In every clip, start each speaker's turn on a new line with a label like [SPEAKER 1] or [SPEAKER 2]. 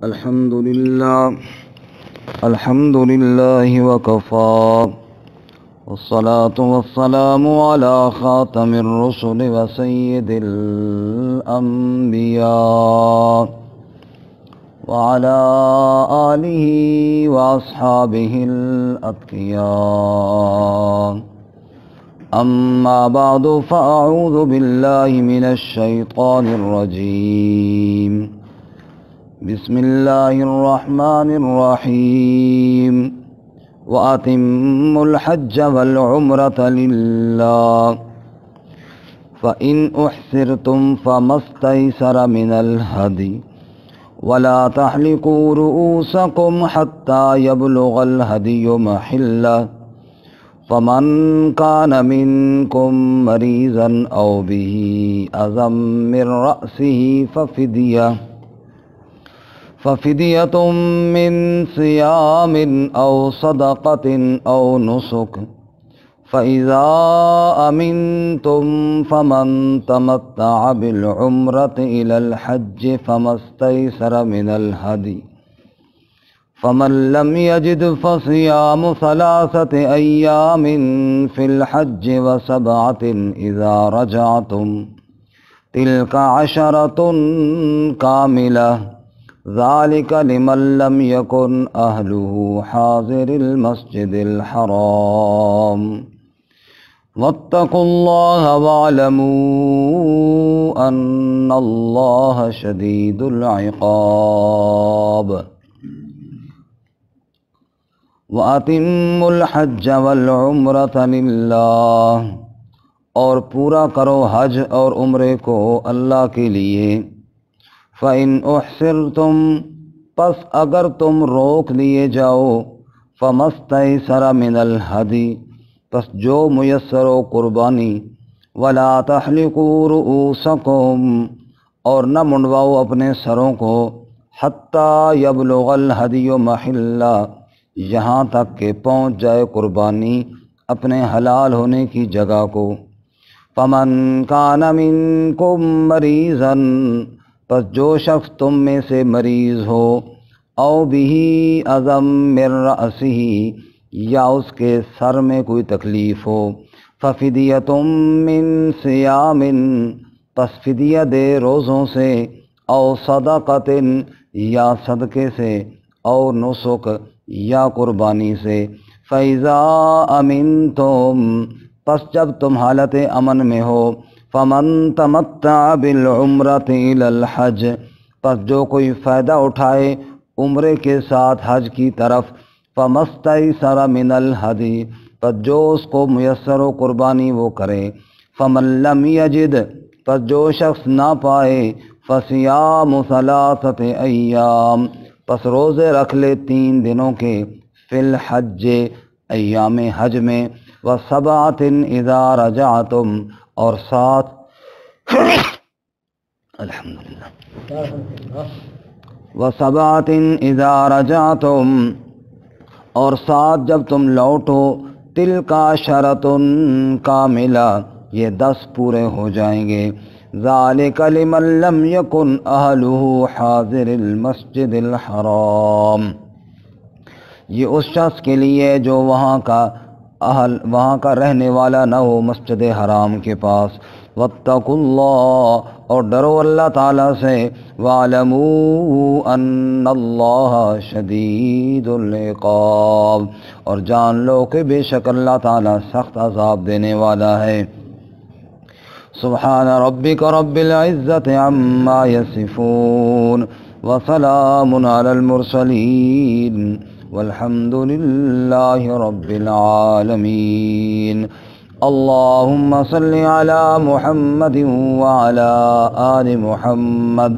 [SPEAKER 1] الحمد لله وكفى والصلاة والسلام على خاتم الرسل وسيد الأنبياء وعلى آله وأصحابه الأتقياء. أما بعد فأعوذ بالله من الشيطان الرجيم. بسم الله الرحمن الرحيم. وأتموا الحج والعمرة لله فإن أحسرتم فما استيسر من الهدي ولا تحلقوا رؤوسكم حتى يبلغ الهدي محله فمن كان منكم مريضا أو به أذى من رأسه ففدية من صيام أو صدقة أو نسك فإذا أمنتم فمن تمتع بالعمرة إلى الحج فما استيسر من الهدي فمن لم يجد فصيام 3 أيام في الحج و7 إذا رجعتم تلك 10 كاملة ذلك لمن لم يكن أهله حاضر المسجد الحرام واتقوا الله واعلموا أن الله شديد العقاب. وَأَتِمُّوا الْحَجَّ وَالْعُمْرَةَ لِلَّهِ، اور پورا کرو حج اور عمرے کو اللہ کے لیے. فَإِنْ أُحْصِرْتُمْ، پس اگر تم روک لیے جاؤ. فَمَا اسْتَيْسَرَ مِنَ الْهَدْيِ، پس جو میسر و قربانی. وَلَا تَحْلِقُوا رُؤُوسَكُمْ، اور نہ منڈواؤ اپنے سروں کو. حَتَّى يَبْلُغَ الْهَدْيُ مَحِلَّهُ، یہاں تک کہ پہنچ جائے قربانی اپنے حلال ہونے کی جگہ کو. فَمَنْ كَانَ مِنْكُمْ مَرِيضًا، پس جو شخص تم میں سے مریض ہو. او بِهِ أَذًى مِّن رَأْسِهِ، یا اس کے سر میں کوئی تکلیف ہو. فَفِدْيَةٌ مِّن صِيَامٍ، پس فدیہ دے روزوں سے. او صدقۃ، یا صدقے سے. او نسک، یا قربانی سے. فَإِذَا أَمِنْتُمْ، پس جب تم حالت امن میں ہو. فَمَن تَمَتَّعَ بِالْعُمْرَةِ إِلَى الْحَجِّ، پس جو کوئی فائدہ اٹھائے عمرے کے ساتھ حج کی طرف. فَمَا اسْتَيْسَرَ مِنَ الْهَدْيِ، پس جو اس کو میسر و قربانی وہ کرے. فَمَن لَّمْ يَجِدْ، پس جو شخص نہ پائے. فَصِيَامُ 3 أَيَّامٍ، پس روزے رکھ لے 3 دنوں کے. فی الحج، ایام حج میں. و7 إذا رجعتم، اور 7 الحمدللہ. و7 إذا رجعتم، اور 7 جب تم لوٹو. تلک 10 کاملہ، یہ 10 پورے ہو جائیں گے. ذالک لمن لم یکن اہلہ حاضر المسجد الحرام، یہ اس شخص کے لیے جو وہاں کا رہنے والا نہ ہو مسجد حرام کے پاس. واتقوا اللہ، اور ڈرو اللہ تعالیٰ سے. واعلموا ان اللہ شدید العقاب، اور جان لو کہ بے شک اللہ تعالیٰ سخت عذاب دینے والا ہے. سبحان ربک رب العزت عما یصفون وسلام علی المرسلین والحمد للہ رب العالمین. اللہم صل علی محمد وعلی آل محمد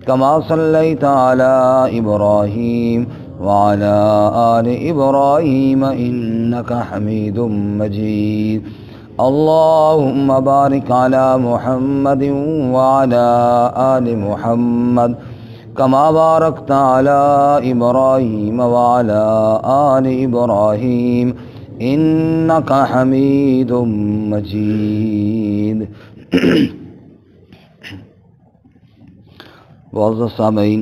[SPEAKER 1] کما صلیت علی ابراہیم وعلی آل ابراہیم انک حمید مجید. اللہم بارک علی محمد وعلی آل محمد کما بارکت علی ابراہیم وعلی آل ابراہیم انک حمید مجید. معزز سامعین،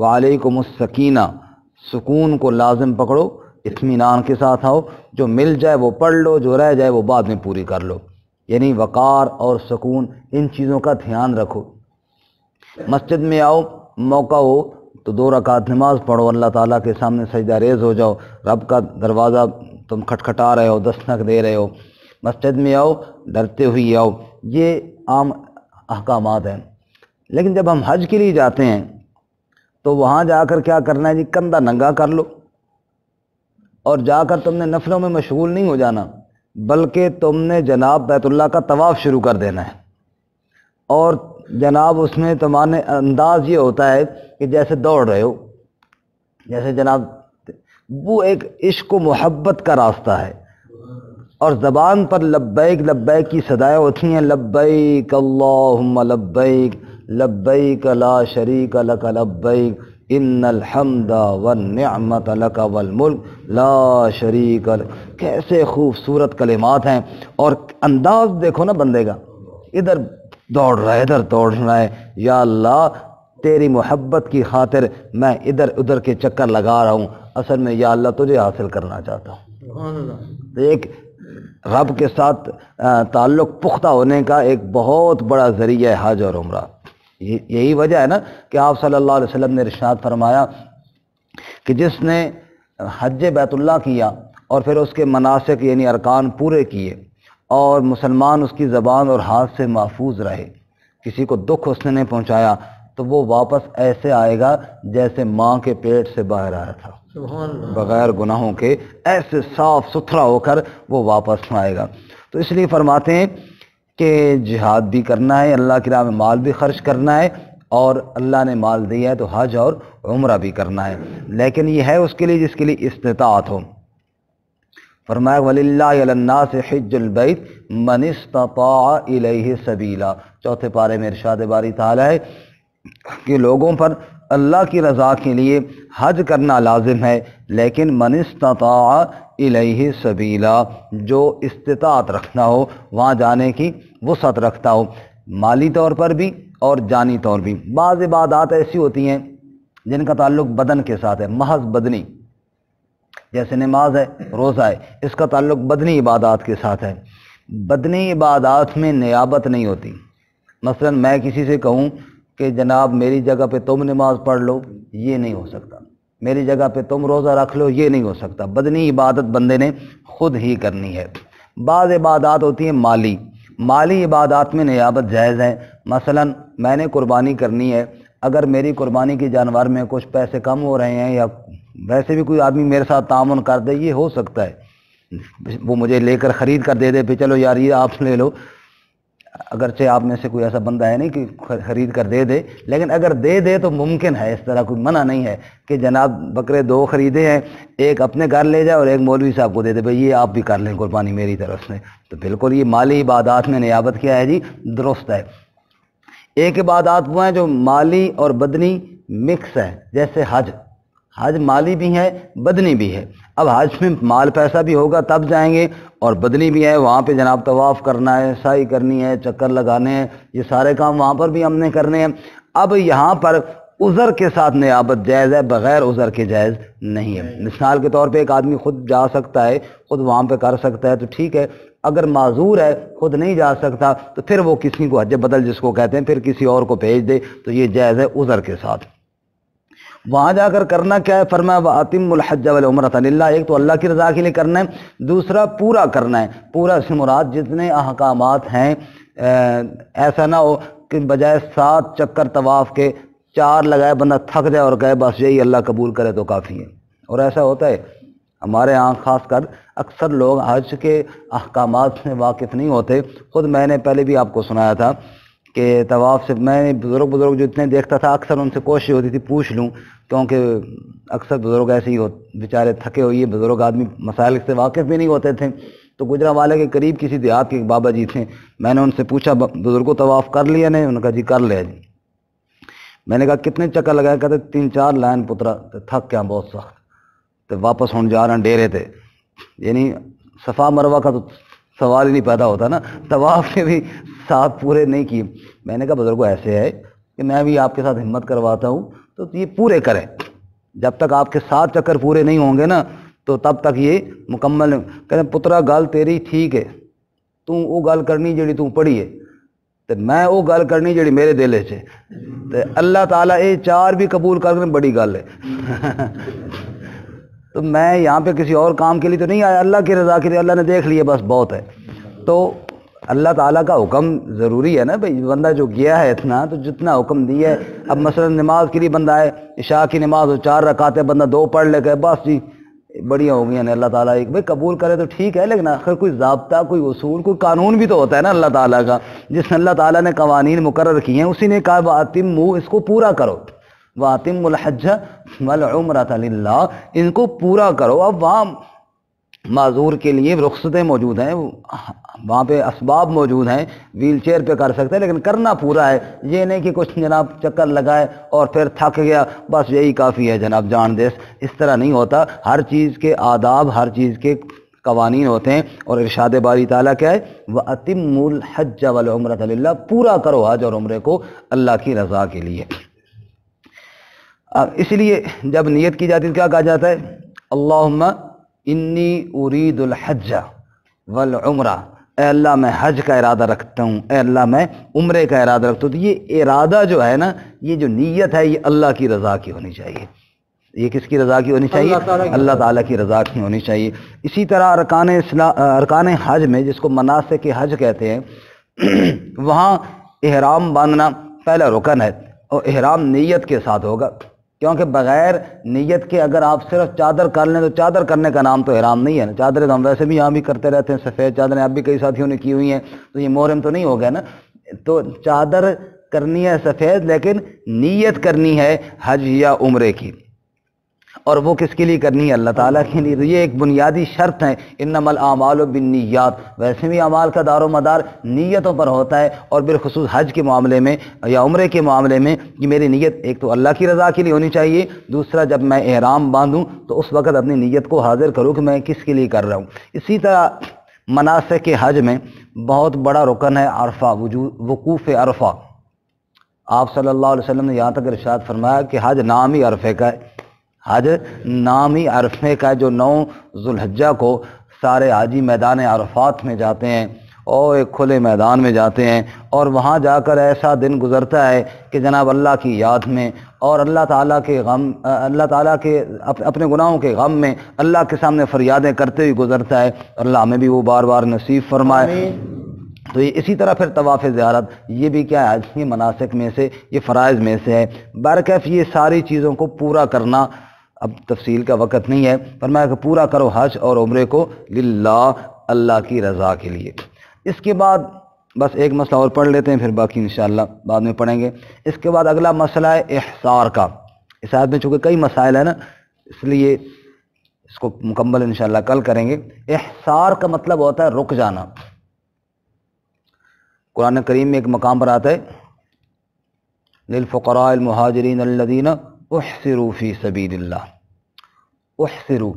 [SPEAKER 1] وعلیکم السکینہ، سکون کو لازم پکڑو، اطمینان کے ساتھ آؤ، جو مل جائے وہ پڑھ لو، جو رہ جائے وہ بعد میں پوری کر لو، یعنی وقار اور سکون ان چیزوں کا دھیان رکھو۔ مسجد میں آؤ، موقع ہو تو 2 رکعت نماز پڑھو، اللہ تعالیٰ کے سامنے سجدہ ریز ہو جاؤ، رب کا دروازہ تم کھٹکھٹا رہے ہو، دستک دے رہے ہو، مسجد میں آؤ ڈرتے ہوئے آؤ، یہ عام احکامات ہیں۔ لیکن جب ہم حج کے لیے جاتے ہیں تو وہاں جا کر کیا کرنا ہے جی؟ کندھا ننگا کر لو، اور جا کر تم نے نفلوں میں مشغول نہیں ہو جانا، بلکہ تم نے جناب بیت اللہ کا طواف شروع کر دینا ہے۔ اور جناب اس میں تمہارے انداز یہ ہوتا ہے کہ جیسے دوڑ رہے ہو، جیسے جناب وہ ایک عشق و محبت کا راستہ ہے، اور زبان پر لبیک لبیک کی صدائیں ہوتی ہیں، لبیک اللہم لبیک لبیک لا شریک لک لبیک ان الحمد والنعمت لک والملک لا شریک لک۔ کیسے خوبصورت کلمات ہیں، اور انداز دیکھو نا بندے کا، ادھر دوڑ رہا ہے ادھر دوڑ رہا ہے، یا اللہ تیری محبت کی خاطر میں ادھر ادھر کے چکر لگا رہا ہوں، اصل میں یا اللہ تجھے حاصل کرنا چاہتا ہوں۔ تو ایک رب کے ساتھ تعلق پختہ ہونے کا ایک بہت بڑا ذریعہ ہے حج اور عمرہ۔ یہی وجہ ہے نا کہ آپ صلی اللہ علیہ وسلم نے ارشاد فرمایا کہ جس نے حج بیت اللہ کیا اور پھر اس کے مناسک یعنی ارکان پورے کیے، اور مسلمان اس کی زبان اور ہاتھ سے محفوظ رہے، کسی کو دکھ اس نے نہیں پہنچایا، تو وہ واپس ایسے آئے گا جیسے ماں کے پیٹ سے باہر آیا تھا، بغیر گناہوں کے، ایسے صاف ستھرا ہو کر وہ واپس آئے گا۔ تو اس لیے فرماتے ہیں کہ جہاد بھی کرنا ہے، اللہ کی راہ میں مال بھی خرچ کرنا ہے، اور اللہ نے مال دیا ہے تو حج اور عمرہ بھی کرنا ہے، لیکن یہ ہے اس کے لیے جس کے لیے استطاعت ہو۔ فرمایا وَلِلَّهِ عَلَى النَّاسِ حِجُّ الْبَيْتِ مَنِ اسْتَطَاعَ إِلَيْهِ سَبِيلًا، چوتھے پارے میں ارشاد باری تعالیٰ ہے کہ لوگوں پر اللہ کی رضا کے لیے حج کرنا لازم ہے، لیکن من استطاع الیہ سبیلا، جو استطاعت رکھنا ہو، وہاں جانے کی وسعت رکھتا ہو، مالی طور پر بھی اور جانی طور بھی۔ بعض عبادات ایسی ہوتی ہیں جن کا تعلق بدن کے ساتھ ہے، محض بدنی، جیسے نماز ہے، روزہ ہے، اس کا تعلق بدنی عبادات کے ساتھ ہے۔ بدنی عبادات میں نیابت نہیں ہوتی۔ مثلا میں کسی سے کہوں کہ جناب میری جگہ پہ تم نماز پڑھ لو، یہ نہیں ہو سکتا، میری جگہ پہ تم روزہ رکھ لو، یہ نہیں ہو سکتا۔ بدنی عبادت بندے نے خود ہی کرنی ہے۔ بعض عبادات ہوتی ہیں مالی عبادات میں نیابت جائز ہے۔ مثلا میں نے قربانی کرنی ہے، اگر میری قربانی کی جانور میں کچھ پیسے کم ہو رہے ہیں، یا ویسے بھی کوئی آدمی میرے ساتھ تعاون کر دے، یہ ہو سکتا ہے، وہ مجھے لے کر خرید کر دے دے، پہ چلو یار یہ آپ لے لو، اگرچہ آپ میں سے کوئی ایسا بندہ ہے نہیں کہ خرید کر دے دے، لیکن اگر دے دے تو ممکن ہے، اس طرح کوئی منع نہیں ہے کہ جناب بکرے 2 خریدے ہیں، ایک اپنے گھر لے جائے اور ایک مولوی صاحب کو دے دے، بھئی یہ آپ بھی کر لیں قربانی میری طرف سے۔ تو بالکل یہ مالی عبادات میں نیابت کیا ہے جی؟ درست ہے۔ ایک عبادات وہ ہیں جو مالی اور بدنی مکس ہے، جیسے حج مالی بھی ہے بدنی بھی ہے۔ اب حج میں مال پیسہ بھی ہوگا تب جائیں گے، اور بدنی بھی ہے، وہاں پہ جناب طواف کرنا ہے، سعی کرنی ہے، چکر لگانے ہیں، یہ سارے کام وہاں پر بھی ہم نے کرنے ہیں۔ اب یہاں پر عذر کے ساتھ نیابت جائز ہے، بغیر عذر کے جائز نہیں ہے۔ مثال کے طور پہ ایک آدمی خود جا سکتا ہے، خود وہاں پہ کر سکتا ہے تو ٹھیک ہے، اگر معذور ہے خود نہیں جا سکتا تو پھر وہ کسی کو حج بدل جس کو کہتے ہیں، پھر کسی اور کو بھیج دے تو یہ جائز ہے عذر کے ساتھ۔ وہاں جا کر کرنا کیا ہے؟ فرمایا وَأَتِمُّ الْحَجَّ وَالْعُمْرَةَ لِلَّهِ، ایک تو اللہ کی رضا کے لیے کرنا ہے، دوسرا پورا کرنا ہے۔ پورا سے مراد جتنے احکامات ہیں، ایسا نہ ہو کہ بجائے 7 چکر طواف کے 4 لگائے بندہ تھک جائے اور کہے بس یہی اللہ قبول کرے تو کافی ہے۔ اور ایسا ہوتا ہے ہمارے ہاں، خاص کر اکثر لوگ حج کے احکامات سے واقف نہیں ہوتے۔ خود میں نے پہلے بھی آپ کو سنایا تھا کہ طواف سے میں بزرگ جو اتنے دیکھتا تھا، اکثر ان سے کوشش ہوتی تھی پوچھ لوں، کیونکہ اکثر بزرگ ایسے ہی بیچارے تھکے ہوئے، بزرگ آدمی مسائل سے واقف بھی نہیں ہوتے تھے۔ تو گجرا والے کے قریب کسی دیہات کے ایک بابا جی تھے، میں نے ان سے پوچھا بزرگوں طواف کر لیا نہیں؟ انہوں نے کہا جی کر لیا جی۔ میں نے کہا کتنے چکر لگائے؟ کہتے 3-4 لائن پترا، تھک گیا بہت سخت، تو واپس ہون جا رہے ہیں ڈیرے تھے۔ یعنی صفا مروہ کا تو سوال ہی نہیں پیدا ہوتا نا، طواف کے بھی 7 پورے نہیں کیے۔ میں نے کہا بزرگوں ایسے ہے کہ میں بھی آپ کے ساتھ ہمت کرواتا ہوں، تو یہ پورے کریں. جب تک آپ کے 7 چکر پورے نہیں ہوں گے نا تو تب تک یہ مکمل. کہتے ہیں پترا گل تیری ٹھیک ہے، تو وہ گل کرنی جڑی تو پڑھی ہے تو میں وہ گل کرنی جڑی میرے دل ہے. تو اللہ تعالیٰ یہ 4 بھی قبول کر کے بڑی گل ہے. تو میں یہاں پہ کسی اور کام کے لیے تو نہیں آیا، اللہ کی رضا کے لیے. اللہ نے دیکھ لیا بس بہت ہے. تو اللہ تعالیٰ کا حکم ضروری ہے نا بھائی، بندہ جو گیا ہے اتنا تو جتنا حکم دیا ہے. اب مثلا نماز کے لیے بندہ ہے، عشاء کی نماز ہو 4 رکعتیں بندہ 2 پڑھ لے گئے بس جی بڑھیا ہو گئی. اللہ تعالیٰ ایک بھائی قبول کرے تو ٹھیک ہے، لیکن آخر کوئی ضابطہ، کوئی اصول، کوئی قانون بھی تو ہوتا ہے نا اللہ تعالیٰ کا. جس نے اللہ تعالیٰ نے قوانین مقرر کیے ہیں اسی نے کہا وَأَتِمُّوا، اس کو پورا کرو. وَأَتِمُّوا الْحَجَّ وَالْعُمْرَةَ لِلَّهِ، ان کو پورا کرو. اب وہاں معذور کے لیے رخصتیں موجود ہیں، وہاں پہ اسباب موجود ہیں، ویل چیئر پہ کر سکتے ہیں، لیکن کرنا پورا ہے. یہ نہیں کہ کچھ جناب چکر لگائے اور پھر تھک گیا بس یہی کافی ہے جناب جان دے. اس طرح نہیں ہوتا. ہر چیز کے آداب، ہر چیز کے قوانین ہوتے ہیں. اور ارشاد باری تعالیٰ کیا ہے؟ وَأَتِمُّوا الْحَجَّ وَالْعُمْرَةَ لِلَّهِ، پورا کرو حج اور عمرے کو اللہ کی رضا کے لیے. اس لیے جب نیت کی جاتی ہے کیا کہا جاتا ہے؟ اللہم انی ارید الحج والعمرہ، اے اللہ میں حج کا ارادہ رکھتا ہوں، اے اللہ میں عمرے کا ارادہ رکھتا ہوں. تو یہ ارادہ جو ہے نا، یہ جو نیت ہے، یہ اللہ کی رضا کی ہونی چاہیے. یہ کس کی رضا کی ہونی چاہیے؟ اللہ تعالیٰ کی رضا کی ہونی چاہیے. اسی طرح ارکان حج میں، جس کو مناسک حج کہتے ہیں، وہاں احرام باندھنا پہلا رکن ہے. اور احرام نیت کے ساتھ ہوگا، کیونکہ بغیر نیت کے اگر آپ صرف چادر کر لیں تو چادر کرنے کا نام تو احرام نہیں ہے نا. چادریں تو ہم ویسے بھی یہاں بھی کرتے رہتے ہیں، سفید چادریں اب بھی کئی ساتھیوں نے کی ہوئی ہیں، تو یہ محرم تو نہیں ہو گیا نا. تو چادر کرنی ہے سفید، لیکن نیت کرنی ہے حج یا عمرے کی. اور وہ کس کے لیے کرنی ہے؟ اللہ تعالیٰ کے لیے. تو یہ ایک بنیادی شرط ہے. انما الاعمال بالنیات، ویسے بھی اعمال کا دار و مدار نیتوں پر ہوتا ہے. اور بالخصوص حج کے معاملے میں یا عمرے کے معاملے میں کہ میری نیت ایک تو اللہ کی رضا کے لیے ہونی چاہیے، دوسرا جب میں احرام باندھوں تو اس وقت اپنی نیت کو حاضر کروں کہ میں کس کے لیے کر رہا ہوں. اسی طرح مناسک حج میں بہت بڑا رکن ہے عرفہ، وقوف عرفہ. آپ صلی اللہ علیہ وسلم نے یہاں تک ارشاد فرمایا کہ حج نام ہی عرفے کا ہے. حج نام ہی عرفے کا ہے. جو 9 ذوالحجہ کو سارے حاجی میدان عرفات میں جاتے ہیں اور ایک کھلے میدان میں جاتے ہیں، اور وہاں جا کر ایسا دن گزرتا ہے کہ جناب اللہ کی یاد میں اور اللہ تعالیٰ کے غم، اللہ تعالیٰ کے اپنے گناہوں کے غم میں اللہ کے سامنے فریادیں کرتے ہوئے گزرتا ہے. اللہ ہمیں بھی وہ بار بار نصیب فرمائے. تو یہ اسی طرح پھر طواف زیارت، یہ بھی کیا ہے؟ یہ مناسک میں سے، یہ فرائض میں سے ہے. برکیف یہ ساری چیزوں کو پورا کرنا، اب تفصیل کا وقت نہیں ہے، فرمایا کہ پورا کرو حج اور عمرے کو للہ، اللہ کی رضا کے لیے. اس کے بعد بس ایک مسئلہ اور پڑھ لیتے ہیں، پھر باقی انشاءاللہ بعد میں پڑھیں گے. اس کے بعد اگلا مسئلہ ہے احصار کا. اس آیت میں چونکہ کئی مسائل ہیں نا، اس لیے اس کو مکمل انشاءاللہ کل کریں گے. احصار کا مطلب ہوتا ہے رک جانا. قرآن کریم میں ایک مقام پر آتا ہے للفقراء المہاجرین الذین احصروا فی سبیل اللہ. احصروا،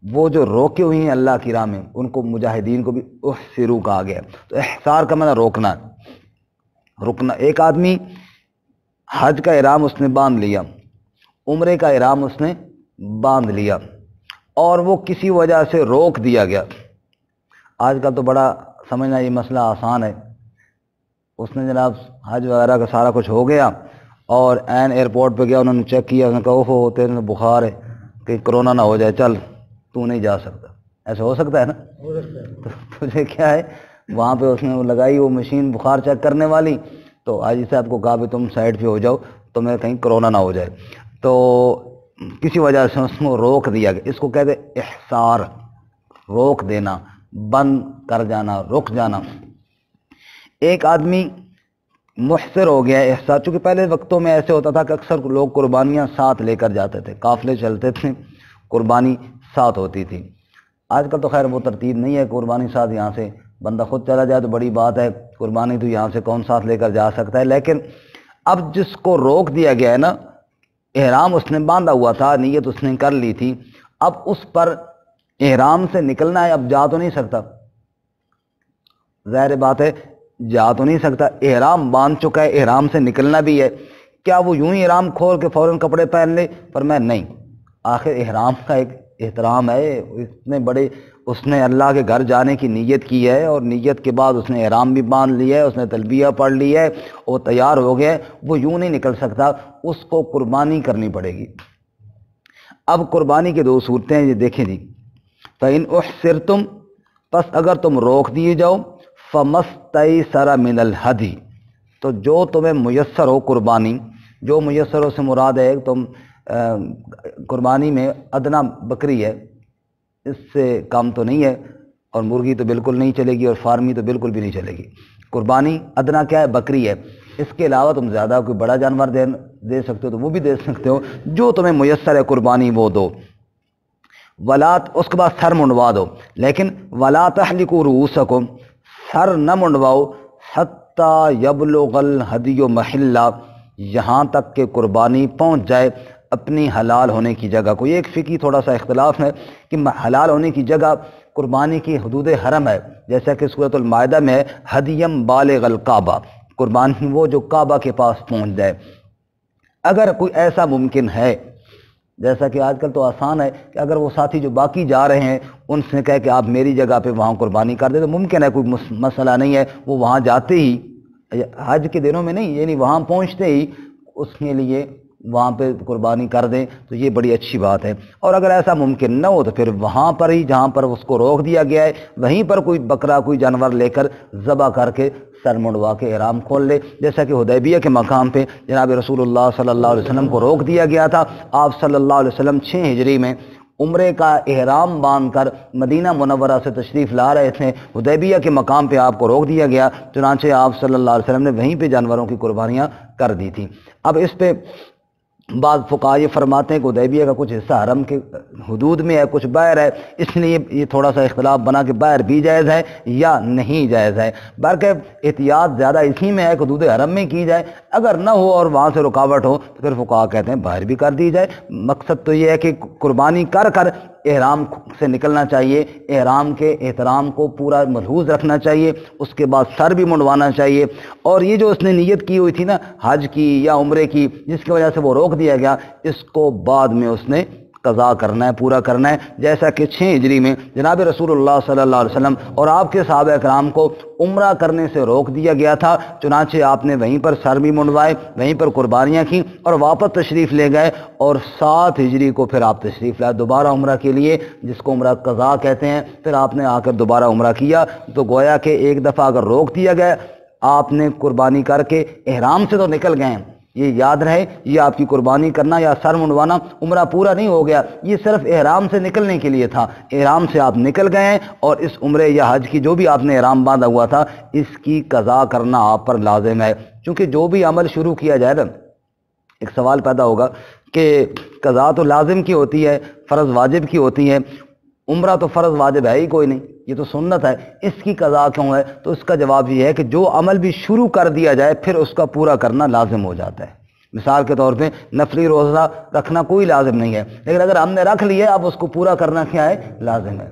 [SPEAKER 1] وہ جو روکے ہوئے ہیں اللہ کی راہ میں، ان کو مجاہدین کو بھی احصروا کہا گیا. تو احصار کا معنی روکنا، رکنا. ایک آدمی حج کا احرام اس نے باندھ لیا، عمرے کا احرام اس نے باندھ لیا، اور وہ کسی وجہ سے روک دیا گیا. آج کل تو بڑا سمجھنا یہ مسئلہ آسان ہے. اس نے جناب حج وغیرہ کا سارا کچھ ہو گیا اور عین ایئرپورٹ پہ گیا، انہوں نے چیک کیا، انہوں نے کہا اوہو تیرے بخار ہے کہ کرونا نہ ہو جائے، چل تو نہیں جا سکتا. ایسا ہو سکتا ہے نا؟ ہو سکتا ہے. تو تجھے کیا ہے، وہاں پہ اس نے وہ لگائی وہ مشین بخار چیک کرنے والی، تو حاجی صاحب کو کہا بھی تم سائڈ پہ ہو جاؤ تو میں کہیں کرونا نہ ہو جائے. تو کسی وجہ سے اس کو روک دیا گیا. اس کو کہتے احصار، روک دینا، بند کر جانا، رک جانا. ایک آدمی محصر ہو گیا ہے. احصار چونکہ پہلے وقتوں میں ایسے ہوتا تھا کہ اکثر لوگ قربانیاں ساتھ لے کر جاتے تھے، قافلے چلتے تھے، قربانی ساتھ ہوتی تھی. آج کل تو خیر وہ ترتیب نہیں ہے، قربانی ساتھ یہاں سے بندہ خود چلا جائے تو بڑی بات ہے، قربانی تو یہاں سے کون ساتھ لے کر جا سکتا ہے. لیکن اب جس کو روک دیا گیا ہے نا، احرام اس نے باندھا ہوا تھا، نیت اس نے کر لی تھی، اب اس پر احرام سے نکلنا ہے، اب جا تو نہیں سکتا. ظاہر بات ہے جا تو نہیں سکتا، احرام باندھ چکا ہے، احرام سے نکلنا بھی ہے. کیا وہ یوں ہی احرام کھول کے فوراً کپڑے پہن لے؟ فرمایا نہیں، آخر احرام کا ایک احترام ہے، اتنے بڑے اس نے اللہ کے گھر جانے کی نیت کی ہے، اور نیت کے بعد اس نے احرام بھی باندھ لیا ہے، اس نے تلبیہ پڑھ لی ہے، وہ تیار ہو گیا ہے، وہ یوں نہیں نکل سکتا، اس کو قربانی کرنی پڑے گی۔ اب قربانی کے دو صورتیں ہیں، یہ دیکھیں جی۔ فَإِنْ أُحْصِرْتُمْ، پس اگر تم روک دیے جاؤ، فَمَسْتَيْسَرَ مِنَ الْهَدْيِ، تو جو تمہیں میسر ہو قربانی، جو میسر ہو سے مراد ہے تم قربانی میں ادنا بکری ہے، اس سے کم تو نہیں ہے، اور مرغی تو بالکل نہیں چلے گی، اور فارمی تو بالکل بھی نہیں چلے گی۔ قربانی ادنا کیا ہے؟ بکری ہے۔ اس کے علاوہ تم زیادہ کوئی بڑا جانور دے سکتے ہو تو وہ بھی دے سکتے ہو، جو تمہیں میسر ہے قربانی وہ دو۔ ولات، اس کے بعد سر منڈوا دو، لیکن ولا تحلقوا رؤوسکم، سر نہ منڈواؤ، حتی یبلغ الہدی محلہ، یہاں تک کہ قربانی پہنچ جائے اپنی حلال ہونے کی جگہ کو۔ یہ ایک فقہی تھوڑا سا اختلاف ہے کہ حلال ہونے کی جگہ قربانی کی حدود حرم ہے، جیسا کہ سورۃ المائدہ میں ہے ہدیم بالغ الکعبہ، قربانی وہ جو کعبہ کے پاس پہنچ جائے۔ اگر کوئی ایسا ممکن ہے، جیسا کہ آج کل تو آسان ہے کہ اگر وہ ساتھی جو باقی جا رہے ہیں ان سے کہے کہ آپ میری جگہ پہ وہاں قربانی کر دیں تو ممکن ہے، کوئی مسئلہ نہیں ہے، وہ وہاں جاتے ہی، حج کے دنوں میں نہیں، یعنی وہاں پہنچتے ہی اس کے لیے وہاں پہ قربانی کر دیں تو یہ بڑی اچھی بات ہے۔ اور اگر ایسا ممکن نہ ہو تو پھر وہاں پر ہی جہاں پر اس کو روک دیا گیا ہے وہیں پر کوئی بکرا کوئی جانور لے کر ذبح کر کے سر منڈوا کے احرام کھول لے، جیسا کہ حدیبیہ کے مقام پہ جناب رسول اللہ صلی اللہ علیہ وسلم کو روک دیا گیا تھا۔ آپ صلی اللہ علیہ وسلم 6 ہجری میں عمرے کا احرام باندھ کر مدینہ منورہ سے تشریف لا رہے تھے، حدیبیہ کے مقام پہ آپ کو روک دیا گیا، چنانچہ آپ صلی اللہ علیہ وسلم نے وہیں پہ جانوروں کی قربانیاں کر دی تھیں۔ اب اس پہ بعض فقہا یہ فرماتے ہیں کہ حدیبیہ کا کچھ حصہ حرم کے حدود میں ہے، کچھ باہر ہے، اس لیے یہ تھوڑا سا اختلاف بنا کہ باہر بھی جائز ہے یا نہیں جائز ہے۔ بلکہ احتیاط زیادہ اسی میں ہے کہ حدود حرم میں کی جائے، اگر نہ ہو اور وہاں سے رکاوٹ ہو تو پھر فقہا کہتے ہیں باہر بھی کر دی جائے۔ مقصد تو یہ ہے کہ قربانی کر احرام سے نکلنا چاہیے، احرام کے احترام کو پورا ملحوظ رکھنا چاہیے، اس کے بعد سر بھی منڈوانا چاہیے، اور یہ جو اس نے نیت کی ہوئی تھی نا حج کی یا عمرے کی جس کی وجہ سے وہ روک دیا گیا، اس کو بعد میں اس نے قضا کرنا ہے، پورا کرنا ہے، جیسا کہ 6 ہجری میں جناب رسول اللہ صلی اللہ علیہ وسلم اور آپ کے صحابہ اکرام کو عمرہ کرنے سے روک دیا گیا تھا، چنانچہ آپ نے وہیں پر سر بھی منڈوائے، وہیں پر قربانیاں کی اور واپس تشریف لے گئے، اور 7 ہجری کو پھر آپ تشریف لائے دوبارہ عمرہ کے لیے، جس کو عمرہ قضا کہتے ہیں۔ پھر آپ نے آ کر دوبارہ عمرہ کیا، تو گویا کہ ایک دفعہ اگر روک دیا گیا، آپ نے قربانی کر کے احرام سے تو نکل گئے ہیں، یہ یاد رہے، یہ آپ کی قربانی کرنا یا سر منڈوانا عمرہ پورا نہیں ہو گیا، یہ صرف احرام سے نکلنے کے لیے تھا، احرام سے آپ نکل گئے ہیں، اور اس عمرے یا حج کی جو بھی آپ نے احرام باندھا ہوا تھا اس کی قضا کرنا آپ پر لازم ہے۔ چونکہ جو بھی عمل شروع کیا جائے نا، ایک سوال پیدا ہوگا کہ قضا تو لازم کی ہوتی ہے، فرض واجب کی ہوتی ہے، عمرہ تو فرض واجب ہے ہی کوئی نہیں، یہ تو سنت ہے، اس کی قضا کیوں ہے؟ تو اس کا جواب یہ ہے کہ جو عمل بھی شروع کر دیا جائے پھر اس کا پورا کرنا لازم ہو جاتا ہے۔ مثال کے طور پہ نفلی روزہ رکھنا کوئی لازم نہیں ہے، لیکن اگر ہم نے رکھ لیا اب اس کو پورا کرنا کیا ہے؟ لازم ہے۔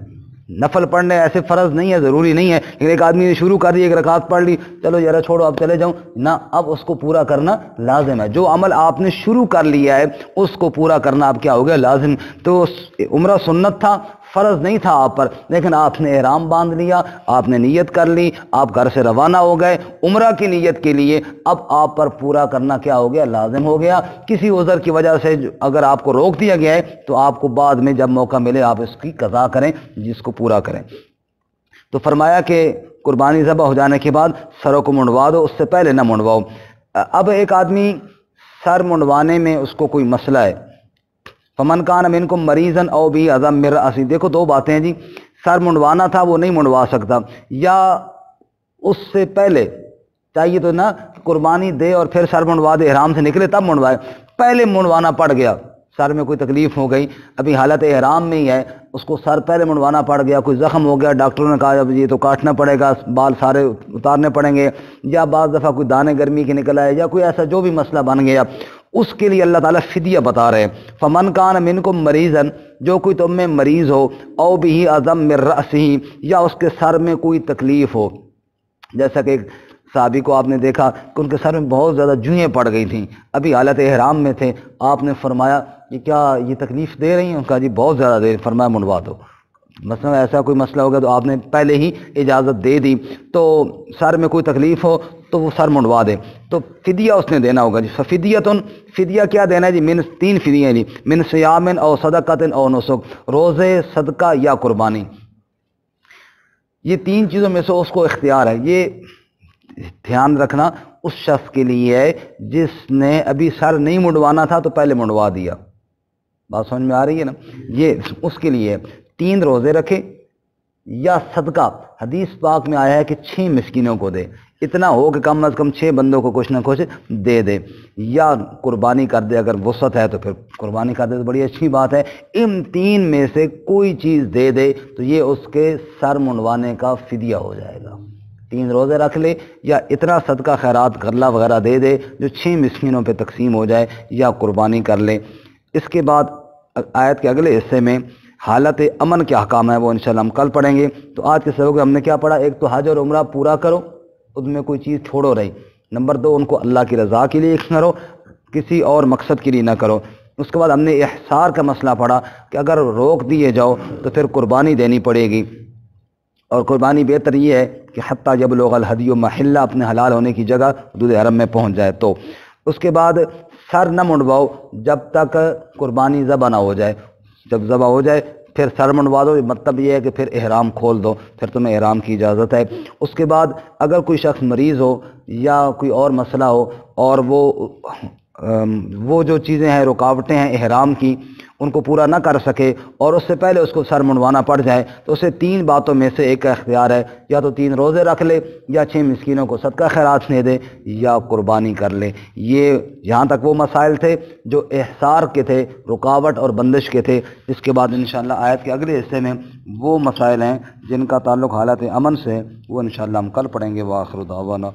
[SPEAKER 1] نفل پڑھنے ایسے فرض نہیں ہے، ضروری نہیں ہے، لیکن ایک آدمی نے شروع کر دی، ایک رکعت پڑھ لی، چلو ذرا چھوڑو اب چلے جاؤں، نہ، اب اس کو پورا کرنا لازم ہے۔ جو عمل آپ نے شروع کر لیا ہے اس کو پورا کرنا اب کیا ہو گیا؟ لازم۔ تو عمرہ سنت تھا، فرض نہیں تھا آپ پر، لیکن آپ نے احرام باندھ لیا، آپ نے نیت کر لی، آپ گھر سے روانہ ہو گئے عمرہ کی نیت کے لیے، اب آپ پر پورا کرنا کیا ہو گیا؟ لازم ہو گیا۔ کسی عذر کی وجہ سے اگر آپ کو روک دیا گیا ہے تو آپ کو بعد میں جب موقع ملے آپ اس کی قضا کریں، جس کو پورا کریں۔ تو فرمایا کہ قربانی ذبح ہو جانے کے بعد سروں کو منڈوا دو، اس سے پہلے نہ منڈواؤ۔ اب ایک آدمی سر منڈوانے میں اس کو کوئی مسئلہ ہے، فمن کان منکم مریضا او بی اذی من رأسہ، دیکھو دو باتیں ہیں جی، سر منڈوانا تھا وہ نہیں منڈوا سکتا، یا اس سے پہلے چاہیے تو نا قربانی دے اور پھر سر منڈوا دے، احرام سے نکلے تب منڈوائے، پہلے منڈوانا پڑ گیا، سر میں کوئی تکلیف ہو گئی، ابھی حالت احرام میں ہی ہے، اس کو سر پہلے منڈوانا پڑ گیا، کوئی زخم ہو گیا، ڈاکٹروں نے کہا اب یہ تو کاٹنا پڑے گا، بال سارے اتارنے پڑیں گے، یا بعض دفعہ کوئی دانے گرمی کے نکل آئے، یا کوئی ایسا جو بھی مسئلہ بن گیا، اس کے لیے اللہ تعالیٰ فدیہ بتا رہے ہیں۔ فمن کان منکم مریضا، جو کوئی تم میں مریض ہو، او بہ اذی من رأسہ، یا اس کے سر میں کوئی تکلیف ہو، جیسا کہ صحابی کو آپ نے دیکھا کہ ان کے سر میں بہت زیادہ جوئیں پڑ گئی تھیں، ابھی حالت احرام میں تھے، آپ نے فرمایا کہ کیا یہ تکلیف دے رہی ہیں؟ کہا جی بہت زیادہ دے، فرمایا منڈوا دو۔ مثلا ایسا کوئی مسئلہ ہوگا تو آپ نے پہلے ہی اجازت دے دی، تو سر میں کوئی تکلیف ہو تو وہ سر منڈوا دے، تو فدیہ اس نے دینا ہوگا جی۔ فدیتن، فدیہ کیا دینا ہے جی؟ من 3 فدیے ہیں جی، من صیام او صدقۃ او نسک، روزے، صدقہ یا قربانی، یہ 3 چیزوں میں سے اس کو اختیار ہے۔ یہ دھیان رکھنا اس شخص کے لیے ہے جس نے ابھی سر نہیں منڈوانا تھا تو پہلے منڈوا دیا، بات سمجھ میں آ رہی ہے نا؟ یہ اس کے لیے 3 روزے رکھے یا صدقہ، حدیث پاک میں آیا ہے کہ 6 مسکینوں کو دے، اتنا ہو کہ کم از کم 6 بندوں کو کچھ نہ کچھ دے دے، یا قربانی کر دے، اگر وسعت ہے تو پھر قربانی کر دے تو بڑی اچھی بات ہے۔ ان 3 میں سے کوئی چیز دے دے تو یہ اس کے سر منڈوانے کا فدیہ ہو جائے گا۔ 3 روزے رکھ لے یا اتنا صدقہ خیرات غلہ وغیرہ دے دے جو 6 مسکینوں پہ تقسیم ہو جائے، یا قربانی کر لے۔ اس کے بعد آیت کے اگلے حصے میں حالت امن کے احکام ہے، وہ انشاءاللہ ہم کل پڑھیں گے۔ تو آج کے سبق میں ہم نے کیا پڑھا؟ ایک تو حج اور عمرہ پورا کرو، اس میں کوئی چیز چھوڑو رہی۔ نمبر 2، ان کو اللہ کی رضا کے لیے کرو، کسی اور مقصد کے لیے نہ کرو۔ اس کے بعد ہم نے احصار کا مسئلہ پڑھا کہ اگر روک دیے جاؤ تو پھر قربانی دینی پڑے گی، اور قربانی بہتر یہ ہے کہ حتیٰ یبلغ الہدی محلہ، اپنے حلال ہونے کی جگہ حدود حرم میں پہنچ جائے۔ تو اس کے بعد سر نہ منڈواؤ جب تک قربانی ذبح نہ ہو جائے، جب ذبح ہو جائے پھر سر منڈوا دو، مطلب یہ ہے کہ پھر احرام کھول دو، پھر تمہیں احرام کی اجازت ہے۔ اس کے بعد اگر کوئی شخص مریض ہو یا کوئی اور مسئلہ ہو اور وہ جو چیزیں ہیں، رکاوٹیں ہیں احرام کی، ان کو پورا نہ کر سکے اور اس سے پہلے اس کو سر منڈوانا پڑ جائے، تو اسے 3 باتوں میں سے ایک کا اختیار ہے، یا تو 3 روزے رکھ لے، یا 6 مسکینوں کو صدقہ خیرات دے دے، یا قربانی کر لے۔ یہ یہاں تک وہ مسائل تھے جو احصار کے تھے، رکاوٹ اور بندش کے تھے۔ اس کے بعد انشاءاللہ آیت کے اگلے حصے میں وہ مسائل ہیں جن کا تعلق حالت امن سے، وہ انشاءاللہ ہم کل پڑھیں گے۔ وآخر دعوانا